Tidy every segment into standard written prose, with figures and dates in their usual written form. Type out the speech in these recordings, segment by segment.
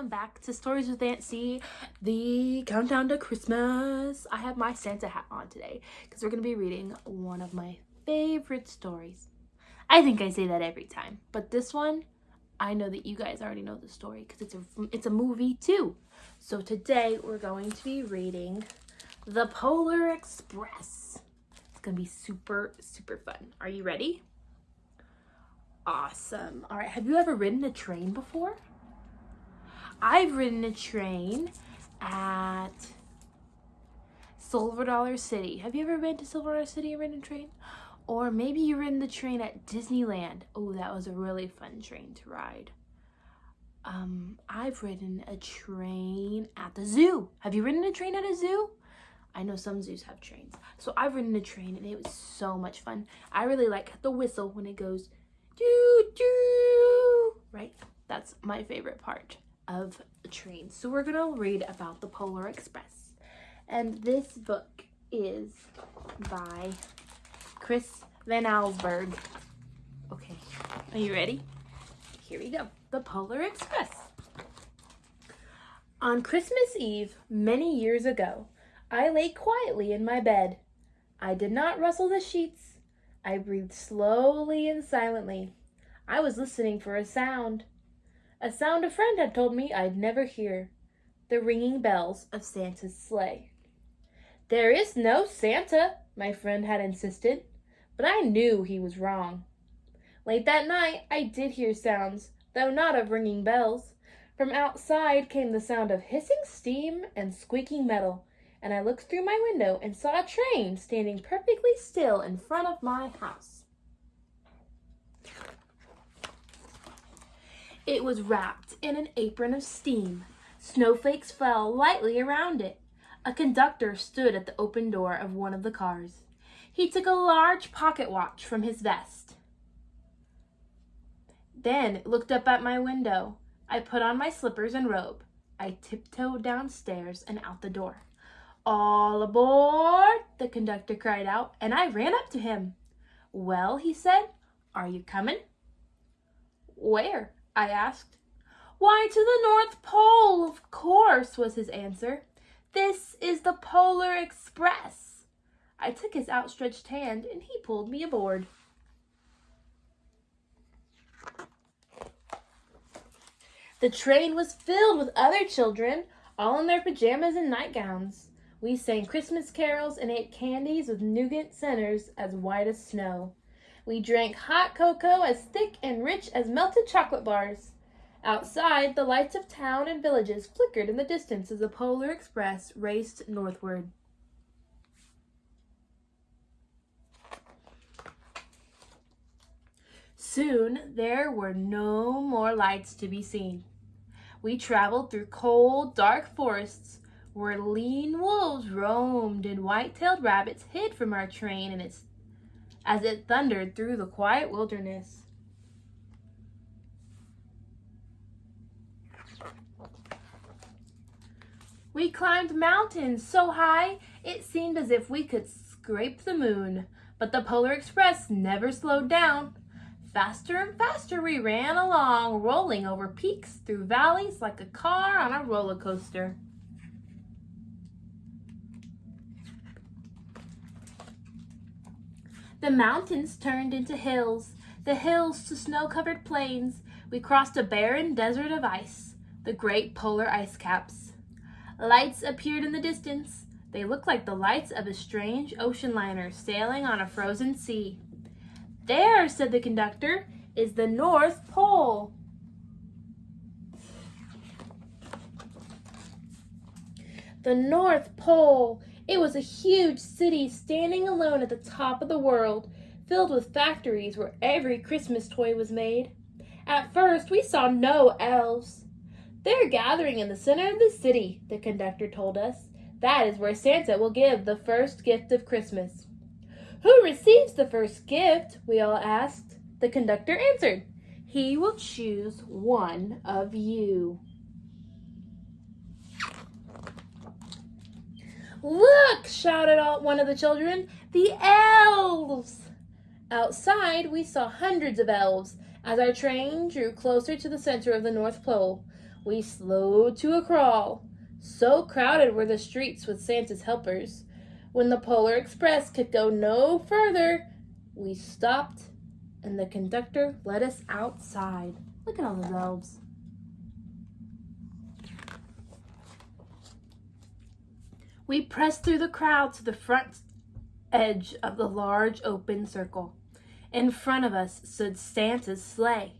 welcome back to Stories with Aunt C, the countdown to Christmas. I have my Santa hat on today because we're going to be reading one of my favorite stories. I think I say that every time, but this one, I know that you guys already know the story because it's a movie too. So today we're going to be reading The Polar Express. It's going to be super, super fun. Are you ready? Awesome. All right, have you ever ridden a train before? I've ridden a train at Silver Dollar City. Have you ever been to Silver Dollar City and ridden a train? Or maybe you ridden the train at Disneyland. Oh, that was a really fun train to ride. I've ridden a train at the zoo. Have you ridden a train at a zoo? I know some zoos have trains. So I've ridden a train and it was so much fun. I really like the whistle when it goes doo doo. Right? That's my favorite part of a train. So we're gonna read about the Polar Express. And this book is by Chris Van Allsburg. Okay, are you ready? Here we go. The Polar Express. On Christmas Eve, many years ago, I lay quietly in my bed. I did not rustle the sheets. I breathed slowly and silently. I was listening for a sound a friend had told me I'd never hear, the ringing bells of Santa's sleigh. There is no Santa, my friend had insisted, but I knew he was wrong. Late that night, I did hear sounds, though not of ringing bells. From outside came the sound of hissing steam and squeaking metal, and I looked through my window and saw a train standing perfectly still in front of my house. It was wrapped in an apron of steam. Snowflakes fell lightly around it. A conductor stood at the open door of one of the cars. He took a large pocket watch from his vest. Then looked up at my window. I put on my slippers and robe. I tiptoed downstairs and out the door. All aboard, the conductor cried out, and I ran up to him. Well, he said, are you coming? Where? I asked. Why, to the North Pole, of course, was his answer. This is the Polar Express. I took his outstretched hand and he pulled me aboard. The train was filled with other children, all in their pajamas and nightgowns. We sang Christmas carols and ate candies with nougat centers as white as snow. We drank hot cocoa as thick and rich as melted chocolate bars. Outside, the lights of town and villages flickered in the distance as the Polar Express raced northward. Soon, there were no more lights to be seen. We traveled through cold, dark forests where lean wolves roamed and white-tailed rabbits hid from our train as it thundered through the quiet wilderness. We climbed mountains so high it seemed as if we could scrape the moon, but the Polar Express never slowed down. Faster and faster we ran along, rolling over peaks through valleys like a car on a roller coaster. The mountains turned into hills, the hills to snow-covered plains. We crossed a barren desert of ice, the great polar ice caps. Lights appeared in the distance. They looked like the lights of a strange ocean liner sailing on a frozen sea. There, said the conductor, is the North Pole. The North Pole. It was a huge city standing alone at the top of the world, filled with factories where every Christmas toy was made. At first, we saw no elves. They're gathering in the center of the city, the conductor told us. That is where Santa will give the first gift of Christmas. Who receives the first gift? We all asked. The conductor answered, he will choose one of you. Look, shouted one of the children, the elves! Outside, we saw hundreds of elves as our train drew closer to the center of the North Pole. We slowed to a crawl. So crowded were the streets with Santa's helpers. When the Polar Express could go no further, we stopped and the conductor let us outside. Look at all those elves. We pressed through the crowd to the front edge of the large open circle. In front of us stood Santa's sleigh.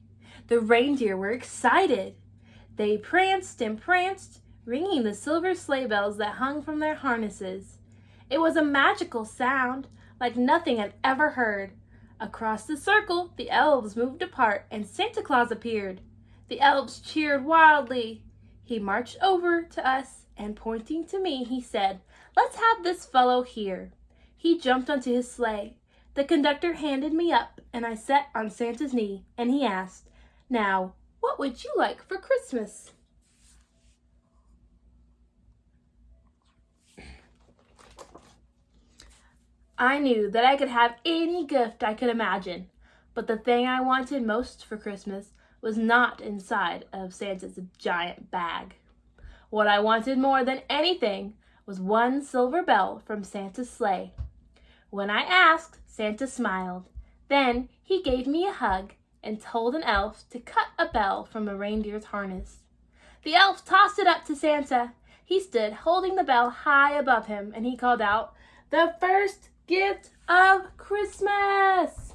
The reindeer were excited. They pranced and pranced, ringing the silver sleigh bells that hung from their harnesses. It was a magical sound, like nothing I'd ever heard. Across the circle, the elves moved apart and Santa Claus appeared. The elves cheered wildly. He marched over to us and pointing to me, he said, "Let's have this fellow here." He jumped onto his sleigh. The conductor handed me up and I sat on Santa's knee and he asked, "Now, what would you like for Christmas?" I knew that I could have any gift I could imagine, but the thing I wanted most for Christmas was not inside of Santa's giant bag. What I wanted more than anything was one silver bell from Santa's sleigh. When I asked, Santa smiled. Then he gave me a hug and told an elf to cut a bell from a reindeer's harness. The elf tossed it up to Santa. He stood holding the bell high above him and he called out, "The first gift of Christmas!"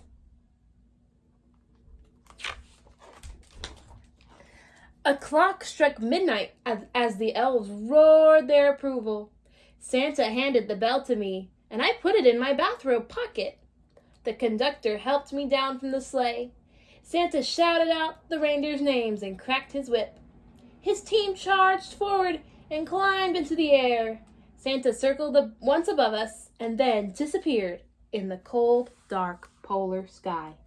A clock struck midnight as the elves roared their approval. Santa handed the bell to me, and I put it in my bathrobe pocket. The conductor helped me down from the sleigh. Santa shouted out the reindeers' names and cracked his whip. His team charged forward and climbed into the air. Santa circled once above us and then disappeared in the cold, dark polar sky.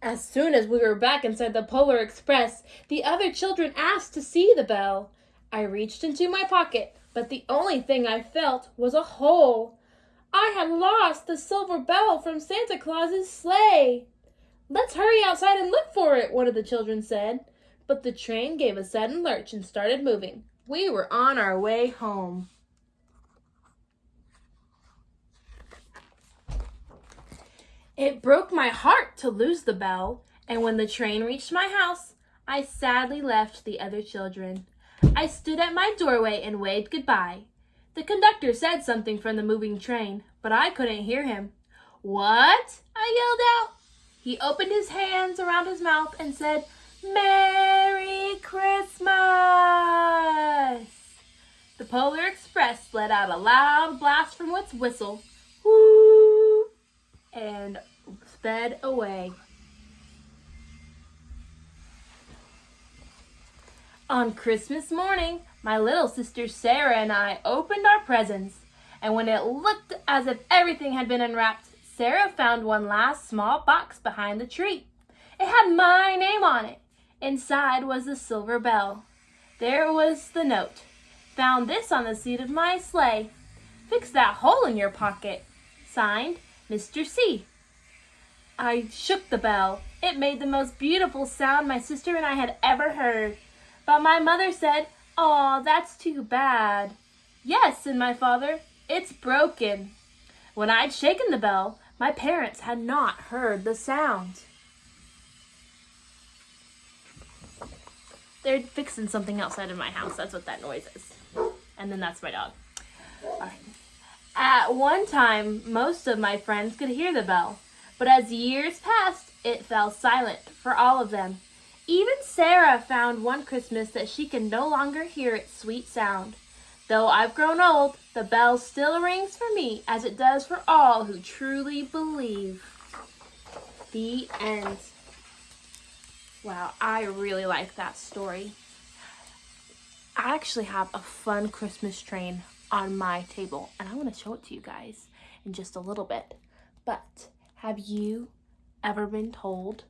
As soon as we were back inside the Polar Express, the other children asked to see the bell. I reached into my pocket, but the only thing I felt was a hole. I had lost the silver bell from Santa Claus's sleigh. "Let's hurry outside and look for it," one of the children said. But the train gave a sudden lurch and started moving. We were on our way home. It broke my heart to lose the bell, and when the train reached my house, I sadly left the other children. I stood at my doorway and waved goodbye. The conductor said something from the moving train, but I couldn't hear him. "What?" I yelled out. He opened his hands around his mouth and said, "Merry Christmas!" The Polar Express let out a loud blast from its whistle, whoo, and sped away. On Christmas morning, my little sister Cierra and I opened our presents, and when it looked as if everything had been unwrapped, Cierra found one last small box behind the tree. It had my name on it. Inside was the silver bell. There was the note. "Found this on the seat of my sleigh. Fix that hole in your pocket. Signed, Mr. C." I shook the bell. It made the most beautiful sound my sister and I had ever heard. But my mother said, "Aw, that's too bad." "Yes," said my father, "it's broken." When I'd shaken the bell, my parents had not heard the sound. They're fixing something outside of my house. That's what that noise is. And then that's my dog. All right. At one time, most of my friends could hear the bell, but as years passed, it fell silent for all of them. Even Cierra found one Christmas that she can no longer hear its sweet sound. Though I've grown old, the bell still rings for me as it does for all who truly believe. The end. Wow, I really like that story. I actually have a fun Christmas train on my table, and I want to show it to you guys in just a little bit. But have you ever been told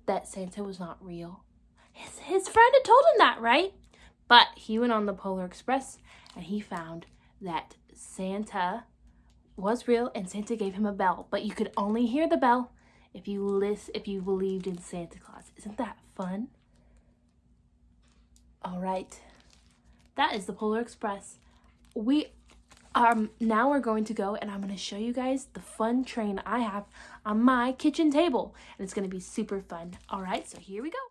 that Santa was not real? His friend had told him that, right? But he went on the Polar Express and he found that Santa was real and Santa gave him a bell, but you could only hear the bell if you believed in Santa Claus. Isn't that fun? All right. That is the Polar Express. Now we're going to go and I'm going to show you guys the fun train I have on my kitchen table. And it's going to be super fun. All right, so here we go.